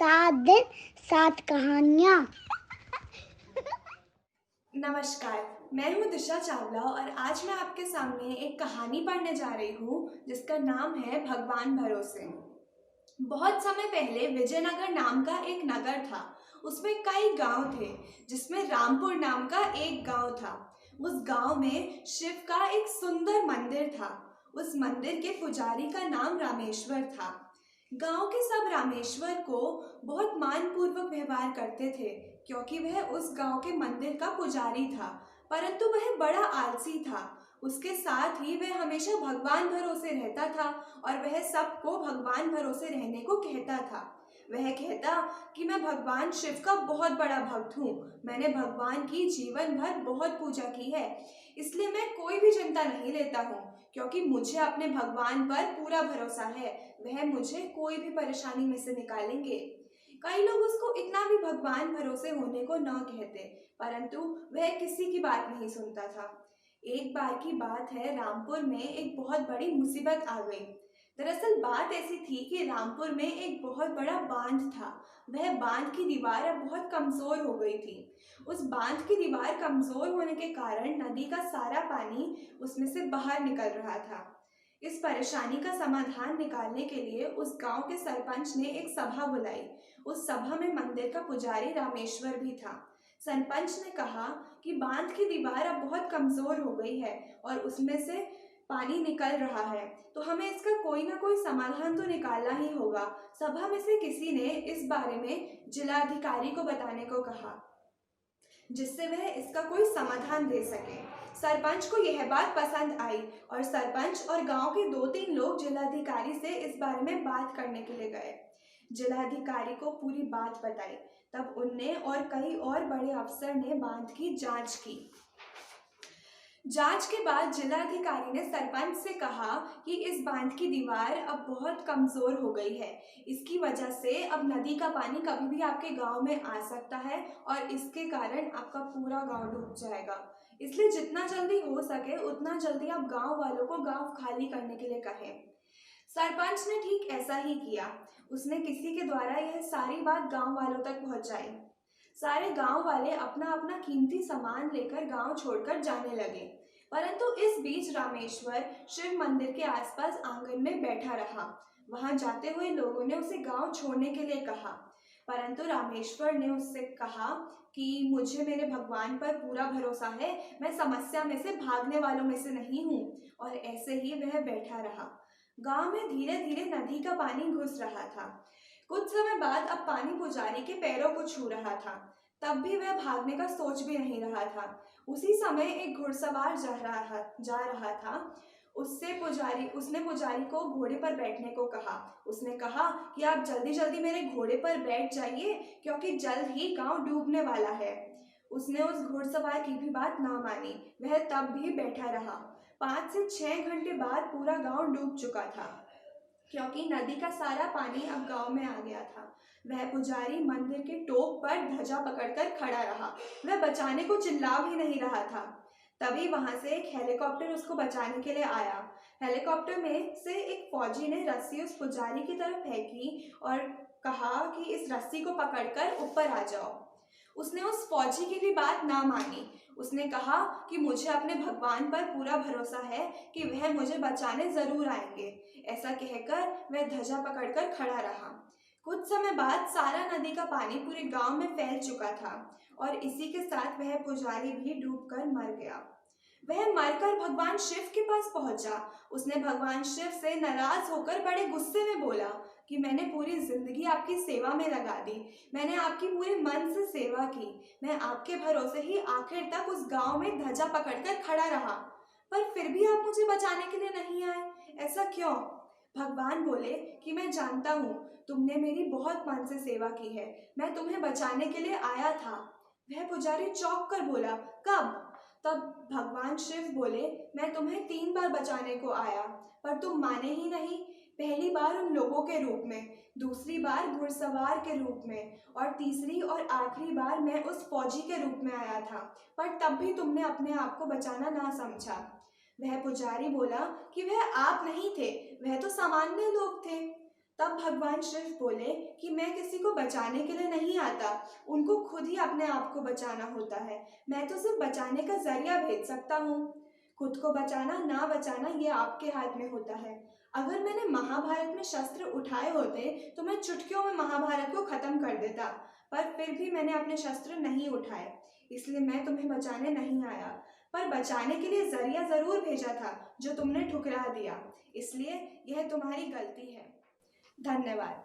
7 दिन 7 कहानियाँ। नमस्कार, मैं हूँ दिशा चावला और आज मैं आपके सामने एक कहानी पढ़ने जा रही हूँ जिसका नाम है भगवान भरोसे। बहुत समय पहले विजयनगर नाम का एक नगर था। उसमें कई गांव थे जिसमें रामपुर नाम का एक गांव था। उस गांव में शिव का एक सुंदर मंदिर था। उस मंदिर के पुजारी का नाम रामेश्वर था। गांव के सब रामेश्वर को बहुत मानपूर्वक व्यवहार करते थे क्योंकि वह उस गांव के मंदिर का पुजारी था। परंतु वह बड़ा आलसी था। उसके साथ ही वह हमेशा भगवान भरोसे रहता था और वह सबको भगवान भरोसे रहने को कहता था। वह कहता कि मैं भगवान शिव का बहुत बड़ा भक्त हूँ। मैंने भगवान की जीवन भर बहुत पूजा की है, इसलिए मैं कोई भी चिंता नहीं लेता हूँ क्योंकि मुझे अपने भगवान पर पूरा भरोसा है। वह मुझे कोई भी परेशानी में से निकालेंगे। कई लोग उसको इतना भी भगवान भरोसे होने को न कहते, परंतु वह किसी की बात नहीं सुनता था। एक बार की बात है, रामपुर में एक बहुत बड़ी मुसीबत आ गई। दरअसल बात ऐसी थी कि रामपुर में एक बहुत बड़ा बांध था। वह बांध की दीवार अब बहुत कमजोर हो गई थी। उस बांध की दीवार कमजोर होने के कारण नदी का सारा पानी उसमें से बाहर निकल रहा था। इस परेशानी का समाधान निकालने के लिए उस गांव के सरपंच ने एक सभा बुलाई। उस सभा में मंदिर का पुजारी रामेश्वर भी था। सरपंच ने कहा कि बांध की दीवार अब बहुत कमजोर हो गई है और उसमें से पानी निकल रहा है, तो हमें इसका कोई ना कोई समाधान तो निकालना ही होगा। सभा में से किसी ने इस बारे में जिलाधिकारी को बताने को कहा जिससे वह इसका कोई समाधान दे सके। सरपंच को यह बात पसंद आई और सरपंच और गांव के 2-3 लोग जिलाधिकारी से इस बारे में बात करने के लिए गए। जिलाधिकारी को पूरी बात बताई। तब उनने और कई और बड़े अफसर ने बांध की जांच की। जांच के बाद जिलाधिकारी ने सरपंच से कहा कि इस बांध की दीवार अब बहुत कमजोर हो गई है। इसकी वजह से अब नदी का पानी कभी भी आपके गांव में आ सकता है और इसके कारण आपका पूरा गांव डूब जाएगा। इसलिए जितना जल्दी हो सके उतना जल्दी आप गांव वालों को गांव खाली करने के लिए कहें। सरपंच ने ठीक ऐसा ही किया। उसने किसी के द्वारा यह सारी बात गांव वालों तक पहुंचाई। सारे गांव वाले अपना अपना कीमती सामान लेकर गांव छोड़कर जाने लगे। परंतु इस बीच रामेश्वर शिव मंदिर के आसपास आंगन में बैठा रहा। वहां जाते हुए लोगों ने उसे गांव छोड़ने के लिए कहा, परंतु रामेश्वर ने उससे कहा कि मुझे मेरे भगवान पर पूरा भरोसा है, मैं समस्या में से भागने वालों में से नहीं हूँ। और ऐसे ही वह बैठा रहा। गांव में धीरे धीरे नदी का पानी घुस रहा था। कुछ समय बाद अब पानी पुजारी के पैरों को छू रहा था। तब भी वह भागने का सोच भी नहीं रहा था। उसी समय एक घुड़सवार जा रहा था। उसने पुजारी को घोड़े पर बैठने को कहा। उसने कहा कि आप जल्दी जल्दी मेरे घोड़े पर बैठ जाइए क्योंकि जल्द ही गांव डूबने वाला है। उसने उस घुड़सवार की भी बात ना मानी। वह तब भी बैठा रहा। 5 से 6 घंटे बाद पूरा गांव डूब चुका था क्योंकि नदी का सारा पानी अब गांव में आ गया था। वह पुजारी मंदिर के टोप पर ध्वजा पकड़कर खड़ा रहा। वह बचाने को चिल्ला भी नहीं रहा था। तभी वहां से एक हेलीकॉप्टर उसको बचाने के लिए आया। हेलीकॉप्टर में से एक फौजी ने रस्सी उस पुजारी की तरफ फेंकी और कहा कि इस रस्सी को पकड़कर ऊपर आ जाओ। उसने उस फौजी की भी बात ना मानी। उसने कहा कि मुझे अपने भगवान पर पूरा भरोसा है कि वह मुझे बचाने जरूर आएंगे। ऐसा कहकर वह ध्वजा पकड़कर खड़ा रहा। कुछ समय बाद सारा नदी का पानी पूरे गांव में फैल चुका था और इसी के साथ वह पुजारी भी डूबकर मर गया। वह मरकर भगवान शिव के पास पहुंचा। उसने भगवान शिव से नाराज होकर बड़े गुस्से में बोला कि मैंने पूरी जिंदगी आपकी सेवा में लगा दी। मैंने आपकी पूरे मन से सेवा की। मैं आपके भरोसे ही आखिर तक उस गांव में ध्वजा पकड़कर खड़ा रहा, पर फिर भी आप मुझे बचाने के लिए नहीं आए। ऐसा क्यों? भगवान बोले कि मैं जानता हूँ तुमने मेरी बहुत मन से सेवा की है। मैं तुम्हें बचाने के लिए आया था। वह पुजारी चौंक कर बोला, कब? तब भगवान शिव बोले, मैं तुम्हें 3 बार बचाने को आया, पर तुम माने ही नहीं। पहली बार उन लोगों के रूप में, दूसरी बार घुड़सवार के रूप में और तीसरी और आखिरी बार मैं उस फौजी के रूप में आया था, पर तब भी तुमने अपने आप को बचाना ना समझा। वह पुजारी बोला कि वह आप नहीं थे, वह तो सामान्य लोग थे। तब भगवान शिव बोले कि मैं किसी को बचाने के लिए नहीं आता, उनको खुद ही अपने आप को बचाना होता है। मैं तो सिर्फ बचाने का जरिया भेज सकता हूँ। खुद को बचाना ना बचाना ये आपके हाथ में होता है। अगर मैंने महाभारत में शस्त्र उठाए होते तो मैं चुटकियों में महाभारत को खत्म कर देता, पर फिर भी मैंने अपने शस्त्र नहीं उठाए, इसलिए मैं तुम्हें बचाने नहीं आया। पर बचाने के लिए जरिया जरूर भेजा था, जो तुमने ठुकरा दिया, इसलिए यह तुम्हारी गलती है। धन्यवाद।